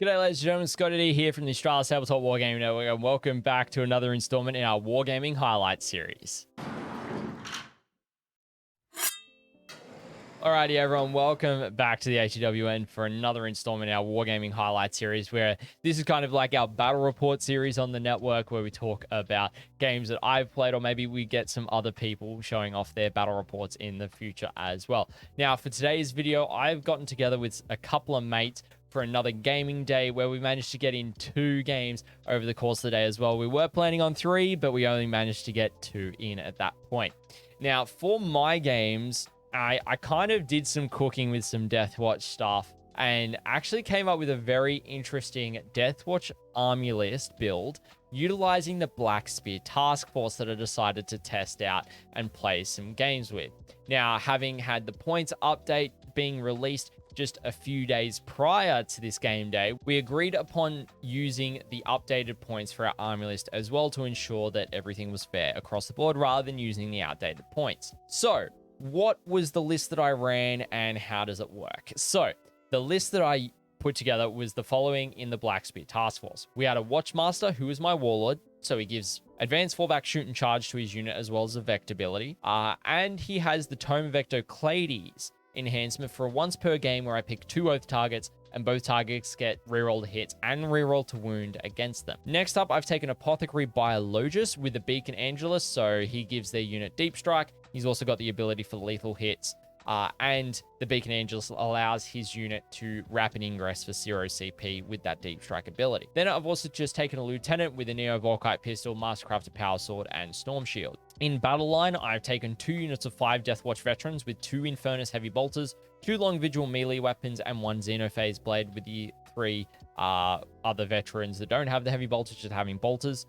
G'day ladies and gentlemen, ScottyD here from the Australia Tabletop Wargaming Network, and welcome back to another installment in our Wargaming Highlight Series. Alrighty everyone, welcome back to the ATWN for another installment in our Wargaming Highlight Series, where this is kind of like our battle report series on the network, where we talk about games that I've played, or maybe we get some other people showing off their battle reports in the future as well. Now for today's video, I've gotten together with a couple of mates for another gaming day where we managed to get in 2 games over the course of the day as well. We were planning on 3, but we only managed to get 2 in at that point. Now for my games, I kind of did some cooking with some Deathwatch stuff and actually came up with a very interesting Deathwatch army list build utilizing the Black Spear task force that I decided to test out and play some games with. Now, having had the points update being released just a few days prior to this game day, we agreed upon using the updated points for our army list as well to ensure that everything was fair across the board rather than using the outdated points. So what was the list that I ran and how does it work? So the list that I put together was the following in the Black Spear task force. We had a Watchmaster who is my warlord, so he gives advanced fallback shoot and charge to his unit as well as a vector ability, and he has the Tome of Ectoclades enhancement for once per game where I pick 2 oath targets and both targets get reroll to hits and reroll to wound against them. Next up, I've taken Apothecary Biologus with the Beacon Angelus, so he gives their unit deep strike. He's also got the ability for lethal hits, and the Beacon Angelus allows his unit to rapid ingress for 0 CP with that deep strike ability. Then I've also just taken a Lieutenant with a Neo Volkite pistol, Mastercrafted Power Sword, and Storm Shield. In battle line, I've taken 2 units of 5 Deathwatch veterans with 2 Infernus Heavy Bolters, 2 Long Vigil melee weapons, and 1 Xenophase Blade with the 3 other veterans that don't have the Heavy Bolters, just having bolters.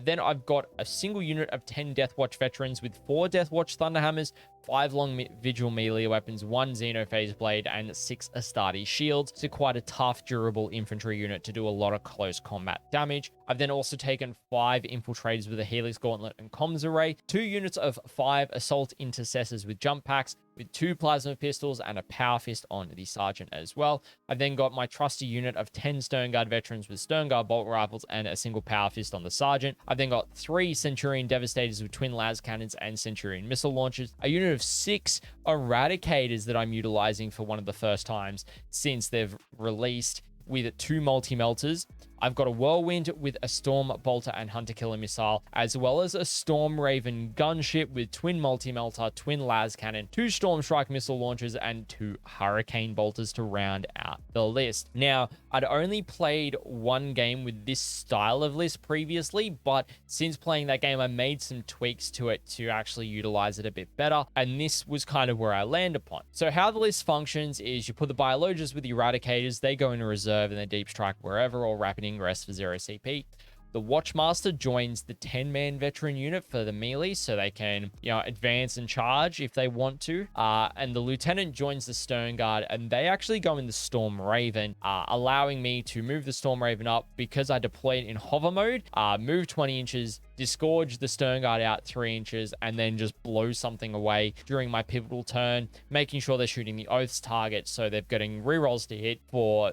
Then I've got a single unit of 10 Deathwatch veterans with 4 Deathwatch Thunderhammers, 5 Long Vigil melee weapons, 1 Xenophase Blade, and 6 Astarte shields. So quite a tough, durable infantry unit to do a lot of close combat damage. I've then also taken 5 Infiltrators with a Helix Gauntlet and Comms Array, 2 units of 5 Assault Intercessors with jump packs, with 2 Plasma Pistols and a Power Fist on the Sergeant as well. I've then got my trusty unit of 10 Sternguard veterans with Sternguard bolt rifles and a single Power Fist on the Sergeant. I've then got 3 Centurion Devastators with twin las cannons and Centurion missile launchers, a unit of 6 Eradicators that I'm utilizing for one of the first times since they've released, with 2 multi-melters. I've got a Whirlwind with a Storm Bolter and Hunter Killer Missile, as well as a Storm Raven gunship with twin multi-melter, twin las cannon, 2 Storm Strike missile launchers, and 2 Hurricane Bolters to round out the list. Now, I'd only played 1 game with this style of list previously, but since playing that game, I made some tweaks to it to actually utilize it a bit better, and this was kind of where I land upon. So how the list functions is you put the Biologists with the Eradicators, they go into reserve and they deep strike wherever or rapid ingress for 0 CP. The Watchmaster joins the 10-man veteran unit for the melee, so they can, advance and charge if they want to. And the Lieutenant joins the Sternguard, and they actually go in the Storm Raven, allowing me to move the Storm Raven up because I deploy it in hover mode, move 20 inches, disgorge the Sternguard out 3 inches, and then just blow something away during my pivotal turn, making sure they're shooting the Oaths target, so they're getting rerolls to hit for,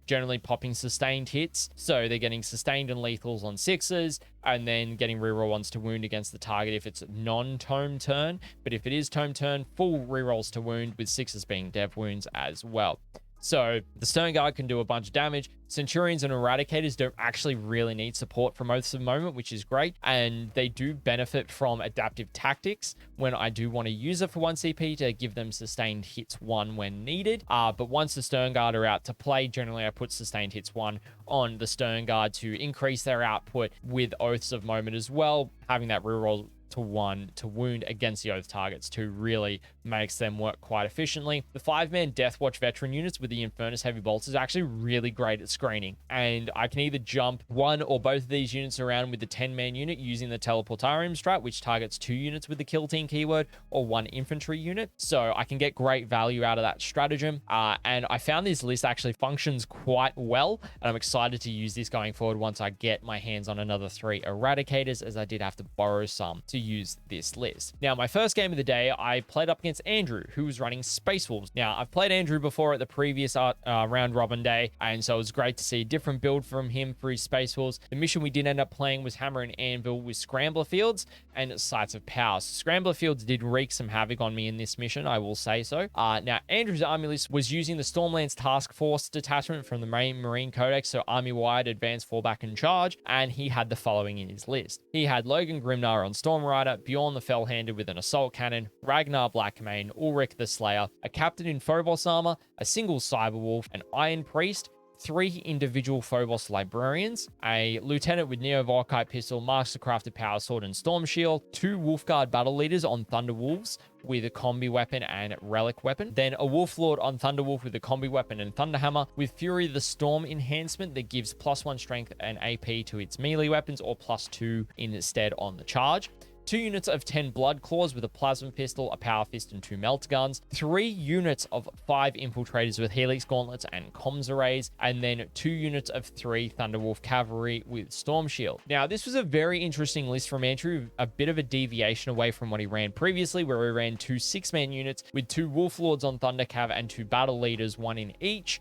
generally popping sustained hits. So they're getting sustained and lethals on 6s, and then getting reroll ones to wound against the target if it's non-tome turn. But if it is tome turn, full rerolls to wound, with 6s being dev wounds as well. So the Sternguard can do a bunch of damage. Centurions and Eradicators don't actually really need support from Oaths at the moment, which is great. And they do benefit from adaptive tactics when I do want to use it for 1 CP to give them sustained hits 1 when needed. But once the Sternguard are out to play, generally I put sustained hits 1 on the Sternguard to increase their output with Oaths of moment as well. Having that reroll to 1 to wound against the Oath targets 2 really makes them work quite efficiently. The 5-man Deathwatch veteran units with the Infernus Heavy Bolters are actually really great at screening, and I can either jump 1 or both of these units around with the 10-man unit using the Teleportarium strat, which targets 2 units with the Kill Team keyword, or 1 infantry unit, so I can get great value out of that stratagem. And I found this list actually functions quite well, and I'm excited to use this going forward once I get my hands on another 3 Eradicators, as I did have to borrow some to to use this list. Now, my first game of the day, I played up against Andrew, who was running Space Wolves. Now, I've played Andrew before at the previous round robin day, and so it was great to see a different build from him for his Space Wolves. The mission we did end up playing was Hammer and Anvil with Scrambler Fields and Sights of Power. So Scrambler Fields did wreak some havoc on me in this mission, I will say so. Now, Andrew's army list was using the Stormlands Task Force detachment from the main Marine Codex, so army-wide, advance, fallback, and charge, and he had the following in his list. He had Logan Grimnar on Storm Rider, Bjorn the Fell-Handed with an Assault Cannon, Ragnar Blackmane, Ulrich the Slayer, a Captain in Phobos armor, a single Cyberwolf, an Iron Priest, 3 individual Phobos Librarians, a Lieutenant with Neo Volkite Pistol, Mastercrafted Power Sword, and Storm Shield, 2 Wolfguard Battle Leaders on Thunder Wolves with a Combi Weapon and Relic Weapon, then a Wolf Lord on Thunder Wolf with a Combi Weapon and Thunder Hammer with Fury the Storm enhancement that gives +1 strength and AP to its melee weapons, or +2 instead on the charge. 2 units of 10 Blood Claws with a Plasma Pistol, a Power Fist, and 2 Melt Guns. 3 units of 5 Infiltrators with Helix Gauntlets and Comms Arrays. And then 2 units of 3 Thunderwolf Cavalry with Storm Shield. Now, this was a very interesting list from Andrew, a bit of a deviation away from what he ran previously, where he ran 2 6-man units with 2 Wolf Lords on Thunder Cav and 2 Battle Leaders, 1 in each,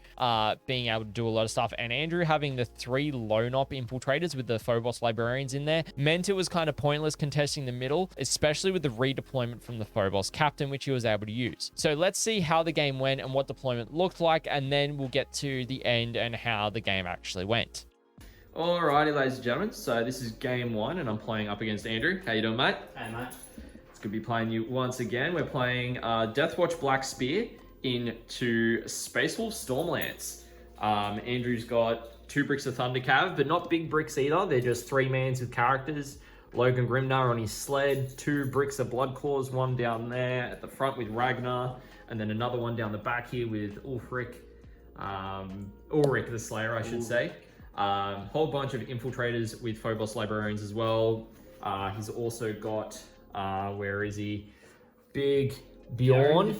being able to do a lot of stuff. And Andrew having the 3 Lone Op Infiltrators with the Phobos Librarians in there meant it was kind of pointless contesting the middle, especially with the redeployment from the Phobos Captain, which he was able to use. So let's see how the game went and what deployment looked like, and then we'll get to the end and how the game actually went. Alrighty, ladies and gentlemen, so this is game 1 and I'm playing up against Andrew. How you doing, mate? Hey, mate. It's good to be playing you once again. We're playing Deathwatch Black Spear into Space Wolf Stormlance. Andrew's got 2 bricks of Thunder Cav, but not big bricks either. They're just 3-mans with characters. Logan Grimnar on his sled, 2 bricks of Blood Claws, 1 down there at the front with Ragnar, and then another one down the back here with Ulrich the Slayer, I should say. Whole bunch of Infiltrators with Phobos Librarians as well. He's also got, where is he? Big Bjorn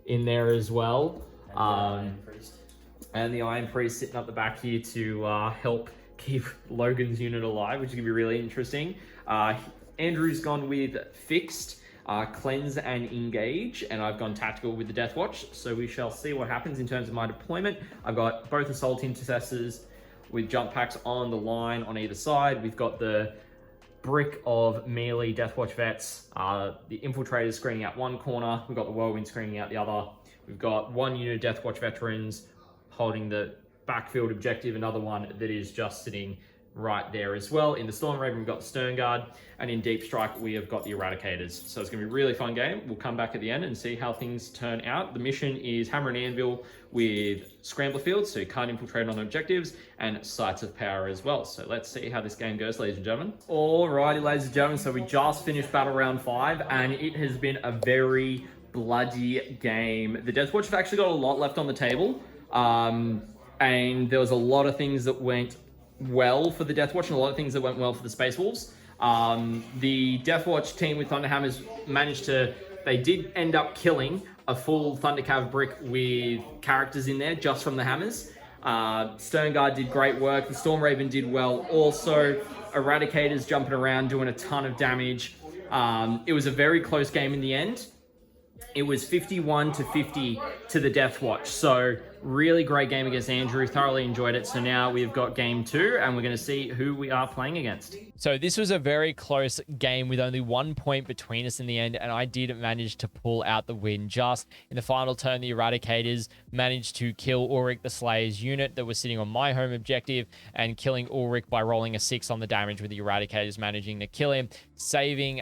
in there as well. And the Iron Priest sitting up the back here to help keep Logan's unit alive, which is going to be really interesting. Andrew's gone with Fixed, Cleanse, and Engage, and I've gone Tactical with the Deathwatch, so we shall see what happens in terms of my deployment. I've got both Assault Intercessors with jump packs on the line on either side. We've got the brick of melee Deathwatch Vets, the Infiltrators screening out one corner, we've got the Whirlwind screening out the other. We've got 1 unit of Deathwatch Veterans holding the backfield objective, another one that is just sitting right there as well. In the Storm Raven, we've got the Stern Guard, and in Deep Strike, we have got the Eradicators. So it's going to be a really fun game. We'll come back at the end and see how things turn out. The mission is Hammer and Anvil with Scrambler Fields, so you can't infiltrate on objectives, and Sights of Power as well. So let's see how this game goes, ladies and gentlemen. Alrighty, ladies and gentlemen, so we just finished Battle Round 5, and it has been a very bloody game. The Deathwatch have actually got a lot left on the table. And there was a lot of things that went well for the Deathwatch and a lot of things that went well for the Space Wolves. The Deathwatch team with Thunderhammers they did end up killing a full Thundercav brick with characters in there just from the hammers. Stern Guard did great work. The Storm Raven did well also. Eradicators jumping around doing a ton of damage. It was a very close game in the end. It was 51-50 to the Deathwatch. So really great game against Andrew. Thoroughly enjoyed it. So now we've got game 2 and we're going to see who we are playing against. So this was a very close game with only 1 point between us in the end, and I did manage to pull out the win. Just in the final turn, the Eradicators managed to kill Ulrich the Slayer's unit that was sitting on my home objective, and killing Ulrich by rolling a 6 on the damage, with the Eradicators managing to kill him, saving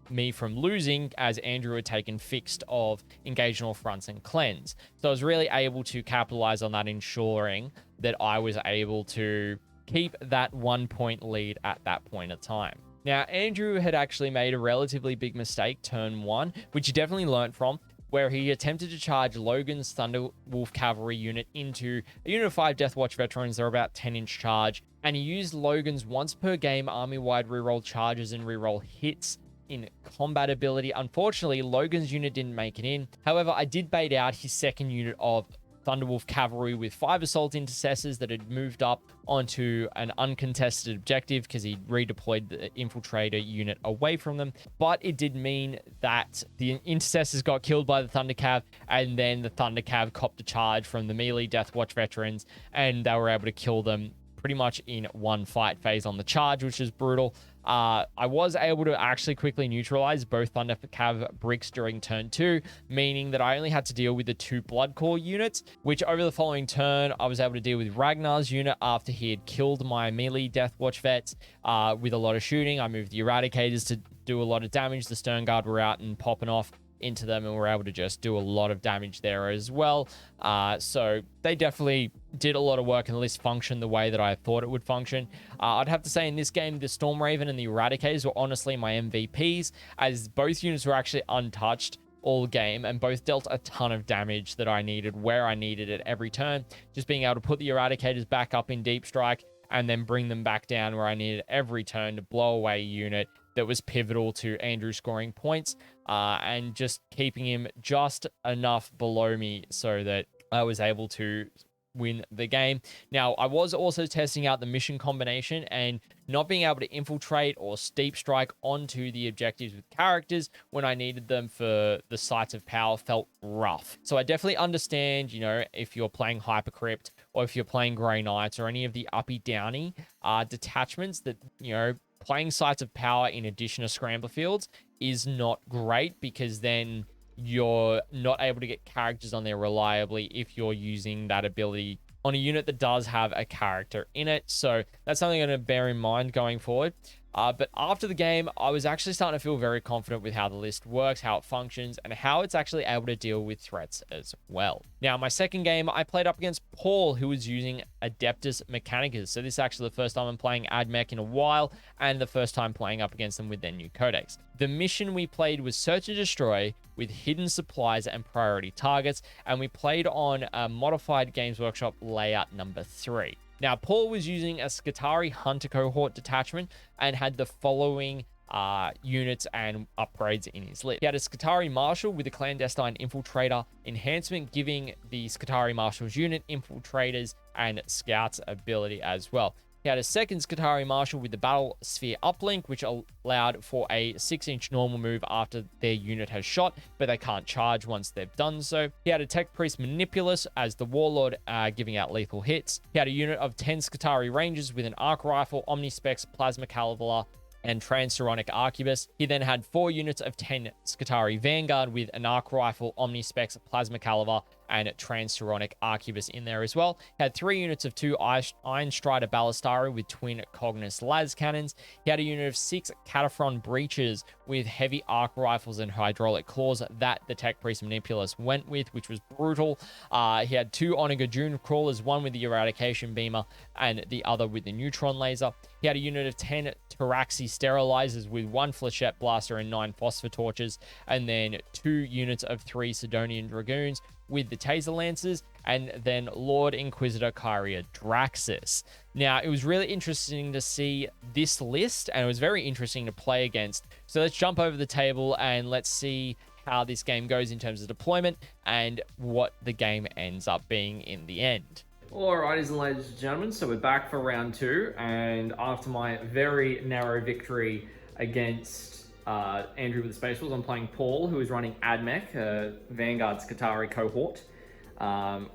me from losing as Andrew had taken Fixed of Engage on all fronts and Cleanse. So I was really able to capitalize on that, ensuring that I was able to keep that 1 point lead at that point of time. Now, Andrew had actually made a relatively big mistake turn 1, which he definitely learned from, where he attempted to charge Logan's Thunderwolf Cavalry unit into a unit of 5 Deathwatch Veterans. They're about 10-inch charge, and he used Logan's once per game army-wide reroll charges and reroll hits in combat ability. Unfortunately, Logan's unit didn't make it in. However, I did bait out his second unit of Thunderwolf cavalry with 5 assault intercessors that had moved up onto an uncontested objective because he redeployed the infiltrator unit away from them. But it did mean that the intercessors got killed by the Thunder Cav, and then the Thunder Cav copped a charge from the melee Deathwatch veterans, and they were able to kill them pretty much in one fight phase on the charge, which is brutal. I was able to actually quickly neutralize both Thunder Cav bricks during turn 2, meaning that I only had to deal with the 2 Blood Core units, which over the following turn, I was able to deal with Ragnar's unit after he had killed my melee Deathwatch vets with a lot of shooting. I moved the Eradicators to do a lot of damage. The Stern Guard were out and popping off into them, and we're able to just do a lot of damage there as well. So they definitely did a lot of work, and the list functioned the way that I thought it would function. I'd have to say in this game, the Storm Raven and the Eradicators were honestly my MVPs, as both units were actually untouched all game and both dealt a ton of damage that I needed where I needed it every turn. Just being able to put the Eradicators back up in deep strike and then bring them back down where I needed every turn to blow away a unit that was pivotal to Andrew scoring points, and just keeping him just enough below me so that I was able to win the game. Now, I was also testing out the mission combination, and not being able to infiltrate or steep strike onto the objectives with characters when I needed them for the sites of power felt rough. So I definitely understand, you know, if you're playing Hypercrypt or if you're playing Grey Knights or any of the uppy downy detachments, that, you know, playing sites of power in addition to scrambler fields is not great, because then you're not able to get characters on there reliably if you're using that ability on a unit that does have a character in it. So that's something I'm going to bear in mind going forward. But after the game, I was actually starting to feel very confident with how the list works, how it functions, and how it's actually able to deal with threats as well. Now, my second game, I played up against Paul, who was using Adeptus Mechanicus. So this is actually the first time I'm playing AdMech in a while, and the first time playing up against them with their new codex. The mission we played was Search and Destroy with hidden supplies and priority targets, and we played on a modified Games Workshop layout number 3. Now, Paul was using a Skitarii Hunter Cohort detachment and had the following units and upgrades in his list. He had a Skitarii Marshal with a Clandestine Infiltrator enhancement, giving the Skitarii Marshal's unit Infiltrators and Scouts ability as well. He had a second Skitarii Marshal with the Battle Sphere uplink, which allowed for a 6-inch normal move after their unit has shot, but they can't charge once they've done so. He had a Tech Priest Manipulus as the Warlord, giving out lethal hits. He had a unit of 10 Skitarii Rangers with an Arc Rifle, Omnispecs, Plasma Caliber, and Transuronic Arquebus. He then had 4 units of 10 Skitarii Vanguard with an Arc Rifle, Omnispecs, Plasma Caliber, and Transuronic Arquebus in there as well. He had 3 units of 2 Iron Strider Ballistari with twin Cognis Las Cannons. He had a unit of 6 Cataphron Breaches with heavy arc rifles and hydraulic claws that the Tech Priest Manipulus went with, which was brutal. He had 2 Onagadun Crawlers, one with the Eradication Beamer and the other with the Neutron Laser. He had a unit of 10 Taraxi Sterilizers with 1 Flechette Blaster and 9 Phosphor Torches, and then 2 units of 3 Sidonian Dragoons with the Taser Lancers, and then Lord Inquisitor Kyria Draxus. Now, it was really interesting to see this list, and it was very interesting to play against. So let's jump over the table and let's see how this game goes in terms of deployment and what the game ends up being in the end. Alrighties and ladies and gentlemen, so we're back for round 2, and after my very narrow victory against Andrew with the Space Wolves, I'm playing Paul, who is running AdMech, Vanguard Skitarii Cohort,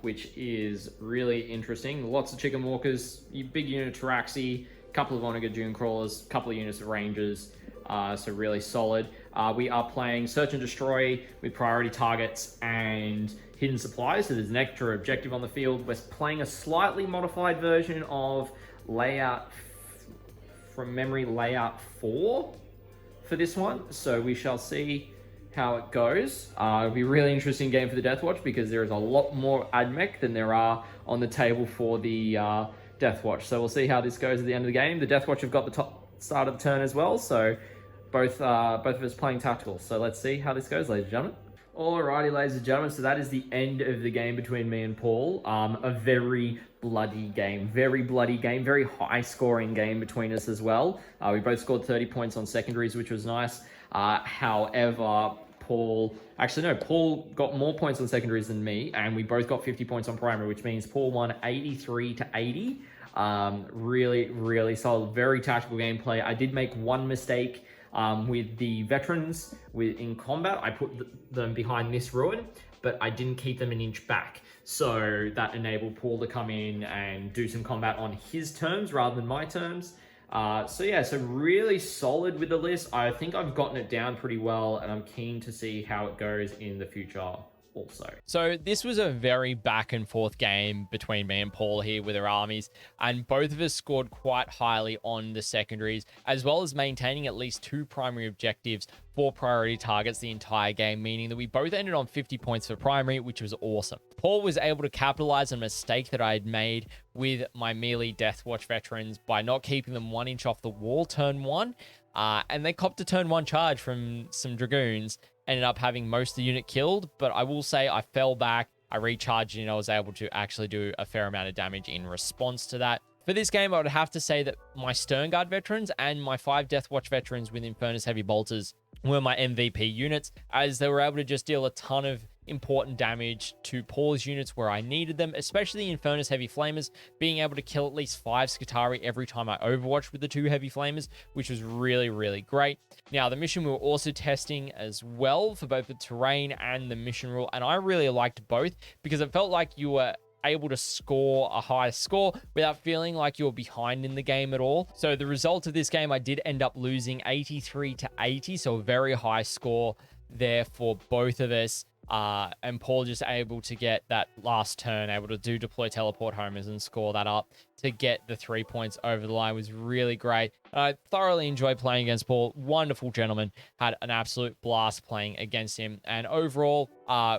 which is really interesting. Lots of Chicken Walkers, big unit of Taraxi, a couple of Onaga Dune Crawlers, a couple of units of Rangers, so really solid. We are playing Search and Destroy with priority targets and hidden supplies, so there's an extra objective on the field. We're playing a slightly modified version of layout, from memory, layout 4 for this one, so we shall see how it goes. It'll be a really interesting game for the Deathwatch, because there is a lot more AdMech than there are on the table for the Deathwatch, so we'll see how this goes at the end of the game. The Deathwatch have got the top start of the turn as well, so both of us playing tactical, so let's see how this goes, ladies and gentlemen. Alrighty, ladies and gentlemen, so that is the end of the game between me and Paul. A very bloody game, very high scoring game between us as well. We both scored 30 points on secondaries, which was nice. However, Paul, actually no, Paul got more points on secondaries than me, and we both got 50 points on primary, which means Paul won 83 to 80. Really solid, very tactical gameplay. I did make one mistake with the veterans in combat. I put them behind this ruin, but I didn't keep them an inch back. So that enabled Paul to come in and do some combat on his terms rather than my terms. So really solid with the list. I think I've gotten it down pretty well, and I'm keen to see how it goes in the future also. So this was a very back and forth game between me and Paul here with our armies, and both of us scored quite highly on the secondaries, as well as maintaining at least 2 primary objectives for priority targets the entire game, meaning that we both ended on 50 points for primary, which was awesome. Paul was able to capitalize on a mistake that I had made with my melee Deathwatch veterans by not keeping them 1 inch off the wall turn 1, and they copped a turn 1 charge from some dragoons. Ended up having most of the unit killed, but I will say I fell back, I recharged, and I was able to actually do a fair amount of damage in response to that. For this game, I would have to say that my Sternguard veterans and my 5 Deathwatch veterans with Infernus Heavy Bolters were my MVP units, as they were able to just deal a ton of important damage to Paul's units where I needed them, especially the Infernus Heavy Flamers, being able to kill at least 5 Skitarii every time I overwatched with the 2 Heavy Flamers, which was really great. Now, the mission we were also testing as well for both the terrain and the mission rule, and I really liked both because it felt like you were able to score a high score without feeling like you're behind in the game at all. So the result of this game, I did end up losing 83 to 80, so a very high score there for both of us. And Paul just able to get that last turn, able to do deploy teleport homers and score that up to get the 3 points over the line was really great. I thoroughly enjoyed playing against Paul. Wonderful gentleman. Had an absolute blast playing against him. And overall,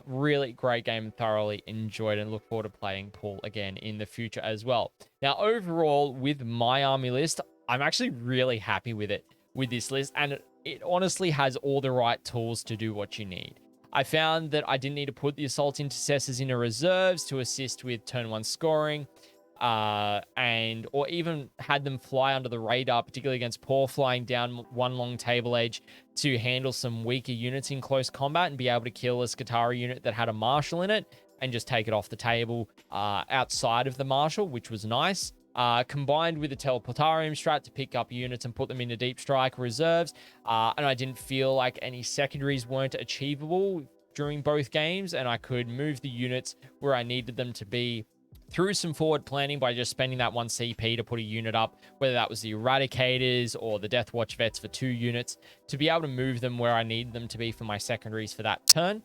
really great game. Thoroughly enjoyed and look forward to playing Paul again in the future as well. Now, overall, with my army list, I'm actually really happy with it, with this list. And it honestly has all the right tools to do what you need. I found that I didn't need to put the Assault Intercessors into reserves to assist with turn 1 scoring, or even had them fly under the radar, particularly against Paul, flying down 1 long table edge to handle some weaker units in close combat and be able to kill a Skitarii unit that had a Marshal in it and just take it off the table outside of the Marshal, which was nice. Combined with the Teleportarium strat to pick up units and put them into Deep Strike reserves. And I didn't feel like any secondaries weren't achievable during both games, and I could move the units where I needed them to be through some forward planning by just spending that 1 CP to put a unit up, whether that was the Eradicators or the Deathwatch Vets for 2 units, to be able to move them where I needed them to be for my secondaries for that turn.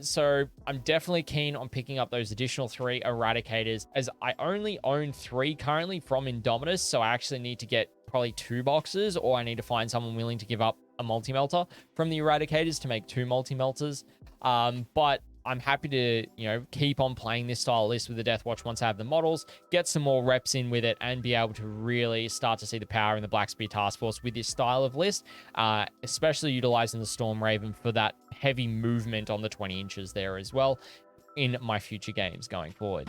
So I'm definitely keen on picking up those additional 3 Eradicators, as I only own 3 currently from Indomitus, so I actually need to get probably 2 boxes, or I need to find someone willing to give up a multi-melter from the Eradicators to make 2 multi-melters. But I'm happy to, keep on playing this style list with the Deathwatch once I have the models, get some more reps in with it, and be able to really start to see the power in the Black Spear Task Force with this style of list, especially utilizing the Storm Raven for that heavy movement on the 20 inches there as well in my future games going forward.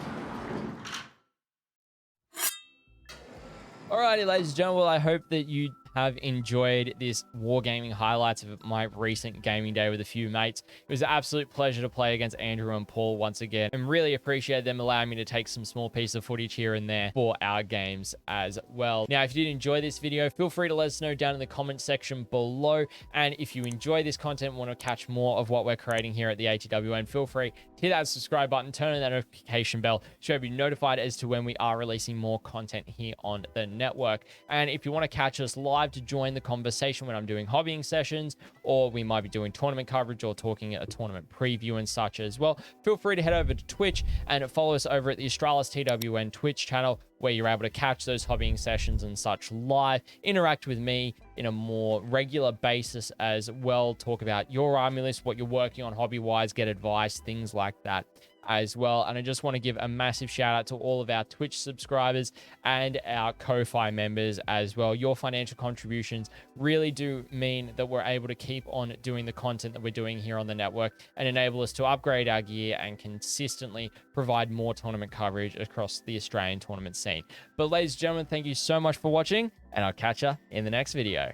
Alrighty, ladies and gentlemen, well, I hope that you have enjoyed this Wargaming highlights of my recent gaming day with a few mates. It was an absolute pleasure to play against Andrew and Paul once again, and really appreciate them allowing me to take some small piece of footage here and there for our games as well. Now, if you did enjoy this video, feel free to let us know down in the comment section below, and if you enjoy this content and want to catch more of what we're creating here at the ATWN, feel free to hit that subscribe button, turn on that notification bell so you'll be notified as to when we are releasing more content here on the network. And if you want to catch us live to join the conversation when I'm doing hobbying sessions, or we might be doing tournament coverage or talking at a tournament preview and such as well, feel free to head over to Twitch and follow us over at the Australis TWN Twitch channel, where you're able to catch those hobbying sessions and such live, interact with me in a more regular basis as well, talk about your army list, what you're working on hobby-wise, get advice, things like that as well. And I just want to give a massive shout out to all of our Twitch subscribers and our Ko-Fi members as well. Your financial contributions really do mean that we're able to keep on doing the content that we're doing here on the network and enable us to upgrade our gear and consistently provide more tournament coverage across the Australian tournament scene. But ladies and gentlemen, thank you so much for watching, and I'll catch you in the next video.